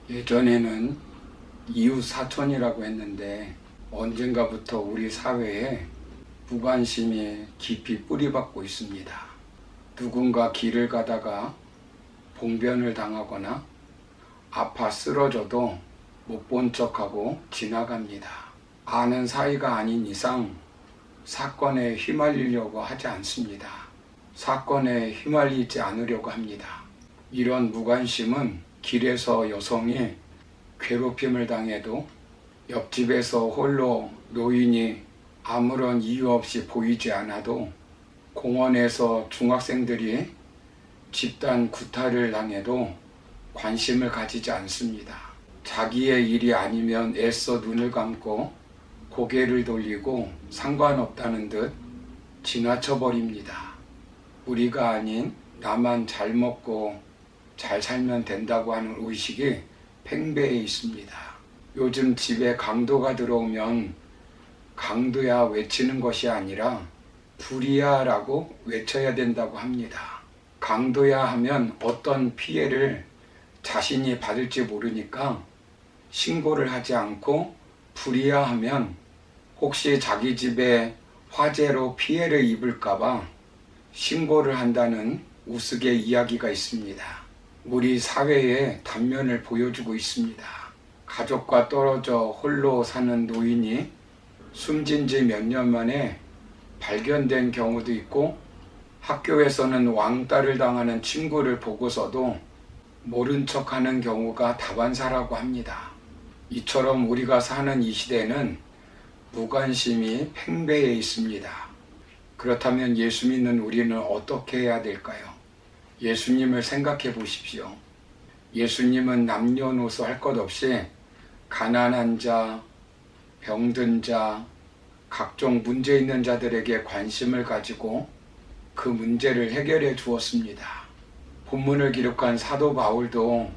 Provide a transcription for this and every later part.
예전에는 이웃 사촌이라고 했는데 언젠가부터 우리 사회에 무관심이 깊이 뿌리박고 있습니다. 누군가 길을 가다가 봉변을 당하거나 아파 쓰러져도 못 본 척하고 지나갑니다. 아는 사이가 아닌 이상 사건에 휘말리려고 하지 않습니다. 사건에 휘말리지 않으려고 합니다. 이런 무관심은 길에서 여성이 괴롭힘을 당해도 옆집에서 홀로 노인이 아무런 이유 없이 보이지 않아도 공원에서 중학생들이 집단 구타를 당해도 관심을 가지지 않습니다. 자기의 일이 아니면 애써 눈을 감고 고개를 돌리고 상관없다는 듯 지나쳐버립니다. 우리가 아닌 나만 잘 먹고 잘 살면 된다고 하는 의식이 팽배해 있습니다. 요즘 집에 강도가 들어오면 강도야 외치는 것이 아니라 불이야 라고 외쳐야 된다고 합니다. 강도야 하면 어떤 피해를 자신이 받을지 모르니까 신고를 하지 않고 불이야 하면 혹시 자기 집에 화재로 피해를 입을까봐 신고를 한다는 우스개 이야기가 있습니다. 우리 사회의 단면을 보여주고 있습니다. 가족과 떨어져 홀로 사는 노인이 숨진 지 몇 년 만에 발견된 경우도 있고, 학교에서는 왕따를 당하는 친구를 보고서도 모른 척하는 경우가 다반사라고 합니다. 이처럼 우리가 사는 이 시대는 무관심이 팽배해 있습니다. 그렇다면 예수 믿는 우리는 어떻게 해야 될까요? 예수님을 생각해 보십시오. 예수님은 남녀노소 할 것 없이 가난한 자, 병든 자, 각종 문제 있는 자들에게 관심을 가지고 그 문제를 해결해 주었습니다. 본문을 기록한 사도 바울도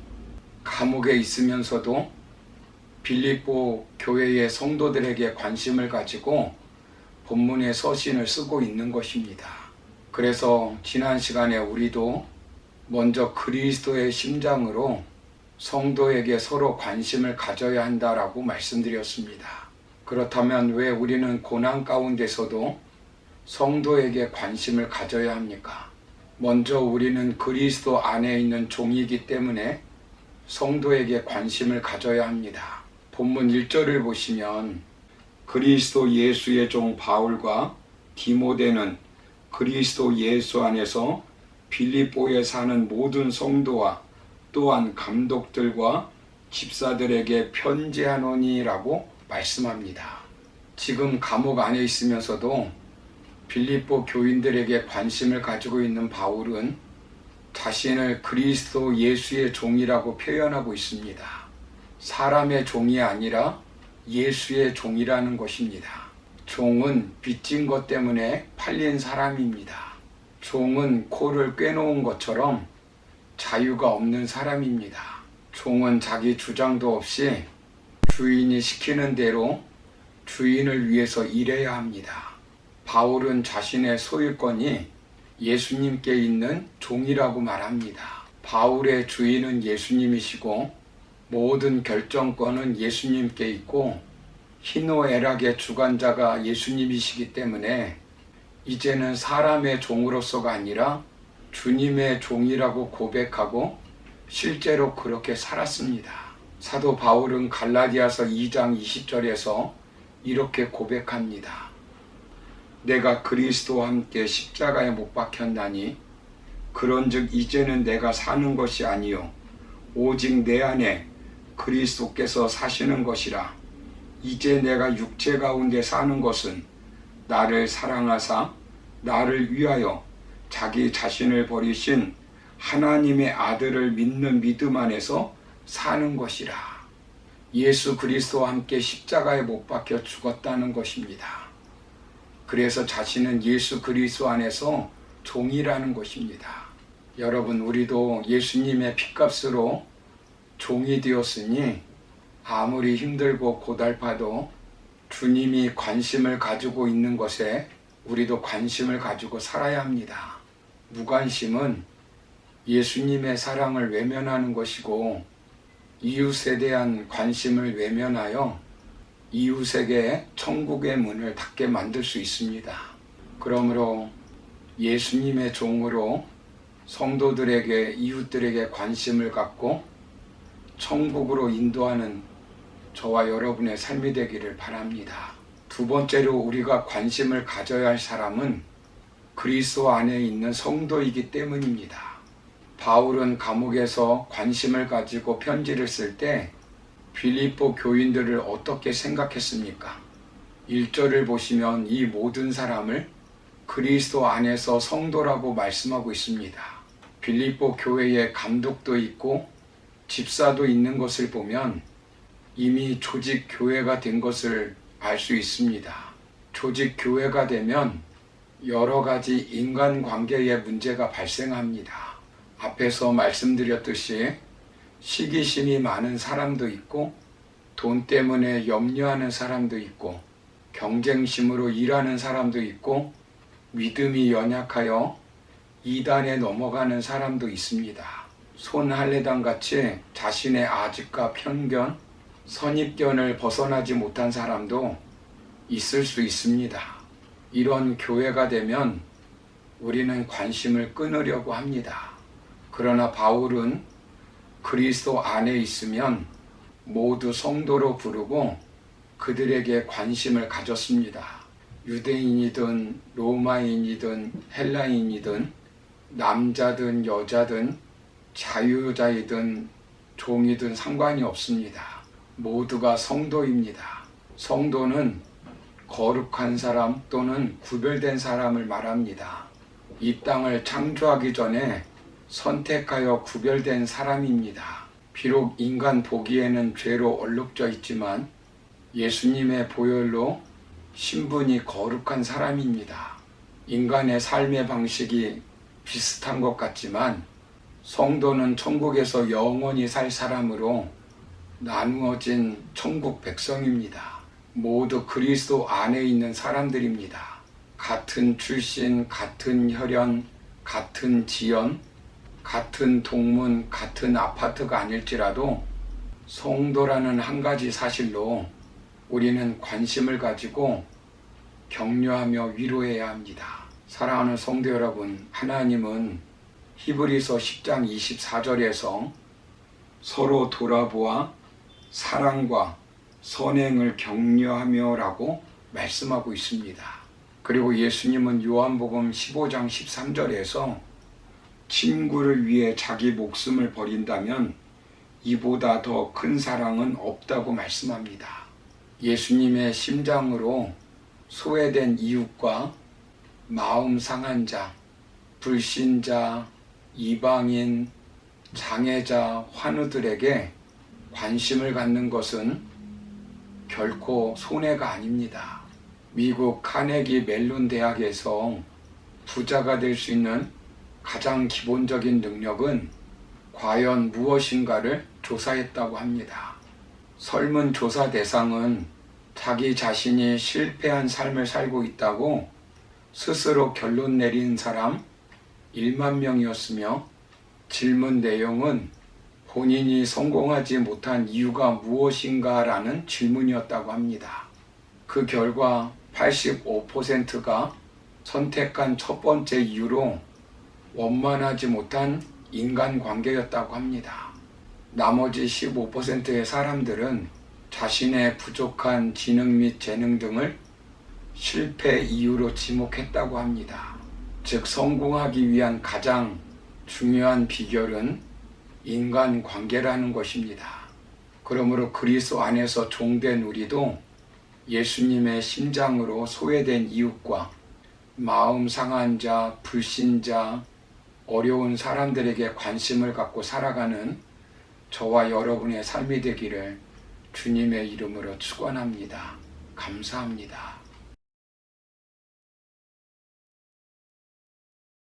감옥에 있으면서도 빌립보 교회의 성도들에게 관심을 가지고 본문의 서신을 쓰고 있는 것입니다. 그래서 지난 시간에 우리도 먼저 그리스도의 심장으로 성도에게 서로 관심을 가져야 한다라고 말씀드렸습니다. 그렇다면 왜 우리는 고난 가운데서도 성도에게 관심을 가져야 합니까? 먼저 우리는 그리스도 안에 있는 종이기 때문에 성도에게 관심을 가져야 합니다. 본문 1절을 보시면 그리스도 예수의 종 바울과 디모데는 그리스도 예수 안에서 빌립보에 사는 모든 성도와 또한 감독들과 집사들에게 편지하노니라고 말씀합니다. 지금 감옥 안에 있으면서도 빌립보 교인들에게 관심을 가지고 있는 바울은 자신을 그리스도 예수의 종이라고 표현하고 있습니다. 사람의 종이 아니라 예수의 종이라는 것입니다. 종은 빚진 것 때문에 팔린 사람입니다. 종은 코를 꿰놓은 것처럼 자유가 없는 사람입니다. 종은 자기 주장도 없이 주인이 시키는 대로 주인을 위해서 일해야 합니다. 바울은 자신의 소유권이 예수님께 있는 종이라고 말합니다. 바울의 주인은 예수님이시고 모든 결정권은 예수님께 있고 희노애락의 주관자가 예수님이시기 때문에 이제는 사람의 종으로서가 아니라 주님의 종이라고 고백하고 실제로 그렇게 살았습니다. 사도 바울은 갈라디아서 2장 20절에서 이렇게 고백합니다. 내가 그리스도와 함께 십자가에 못 박혔나니 그런즉 이제는 내가 사는 것이 아니요 오직 내 안에 그리스도께서 사시는 것이라. 이제 내가 육체 가운데 사는 것은 나를 사랑하사 나를 위하여 자기 자신을 버리신 하나님의 아들을 믿는 믿음 안에서 사는 것이라. 예수 그리스도와 함께 십자가에 못 박혀 죽었다는 것입니다. 그래서 자신은 예수 그리스도 안에서 종이라는 것입니다. 여러분, 우리도 예수님의 핏값으로 종이 되었으니 아무리 힘들고 고달파도 주님이 관심을 가지고 있는 것에 우리도 관심을 가지고 살아야 합니다. 무관심은 예수님의 사랑을 외면하는 것이고 이웃에 대한 관심을 외면하여 이웃에게 천국의 문을 닫게 만들 수 있습니다. 그러므로 예수님의 종으로 성도들에게, 이웃들에게 관심을 갖고 천국으로 인도하는 저와 여러분의 삶이 되기를 바랍니다. 두 번째로 우리가 관심을 가져야 할 사람은 그리스도 안에 있는 성도이기 때문입니다. 바울은 감옥에서 관심을 가지고 편지를 쓸 때 빌립보 교인들을 어떻게 생각했습니까? 1절을 보시면 이 모든 사람을 그리스도 안에서 성도라고 말씀하고 있습니다. 빌립보 교회에 감독도 있고 집사도 있는 것을 보면 이미 조직 교회가 된 것을 알 수 있습니다. 조직 교회가 되면 여러 가지 인간관계의 문제가 발생합니다. 앞에서 말씀드렸듯이 시기심이 많은 사람도 있고, 돈 때문에 염려하는 사람도 있고, 경쟁심으로 일하는 사람도 있고, 믿음이 연약하여 이단에 넘어가는 사람도 있습니다. 손할례당 같이 자신의 아집과 편견, 선입견을 벗어나지 못한 사람도 있을 수 있습니다. 이런 교회가 되면 우리는 관심을 끊으려고 합니다. 그러나 바울은 그리스도 안에 있으면 모두 성도로 부르고 그들에게 관심을 가졌습니다. 유대인이든 로마인이든 헬라인이든 남자든 여자든 자유자이든 종이든 상관이 없습니다. 모두가 성도입니다. 성도는 거룩한 사람 또는 구별된 사람을 말합니다. 이 땅을 창조하기 전에 선택하여 구별된 사람입니다. 비록 인간 보기에는 죄로 얼룩져 있지만 예수님의 보혈로 신분이 거룩한 사람입니다. 인간의 삶의 방식이 비슷한 것 같지만 성도는 천국에서 영원히 살 사람으로 나누어진 천국 백성입니다. 모두 그리스도 안에 있는 사람들입니다. 같은 출신, 같은 혈연, 같은 지연, 같은 동문, 같은 아파트가 아닐지라도 성도라는 한 가지 사실로 우리는 관심을 가지고 격려하며 위로해야 합니다. 사랑하는 성도 여러분, 하나님은 히브리서 10장 24절에서 서로 돌아보아 사랑과 선행을 격려하며 라고 말씀하고 있습니다. 그리고 예수님은 요한복음 15장 13절에서 친구를 위해 자기 목숨을 버린다면 이보다 더 큰 사랑은 없다고 말씀합니다. 예수님의 심장으로 소외된 이웃과 마음 상한 자, 불신자, 이방인, 장애자, 환우들에게 관심을 갖는 것은 결코 손해가 아닙니다. 미국 카네기 멜론 대학에서 부자가 될 수 있는 가장 기본적인 능력은 과연 무엇인가를 조사했다고 합니다. 설문조사 대상은 자기 자신이 실패한 삶을 살고 있다고 스스로 결론 내린 사람 1만 명이었으며 질문 내용은 본인이 성공하지 못한 이유가 무엇인가 라는 질문이었다고 합니다. 그 결과 85%가 선택한 첫 번째 이유로 원만하지 못한 인간관계였다고 합니다. 나머지 15%의 사람들은 자신의 부족한 지능 및 재능 등을 실패 이유로 지목했다고 합니다. 즉, 성공하기 위한 가장 중요한 비결은 인간관계라는 것입니다. 그러므로 그리스도 안에서 종된 우리도 예수님의 심장으로 소외된 이웃과 마음 상한 자, 불신자, 어려운 사람들에게 관심을 갖고 살아가는 저와 여러분의 삶이 되기를 주님의 이름으로 축원합니다. 감사합니다.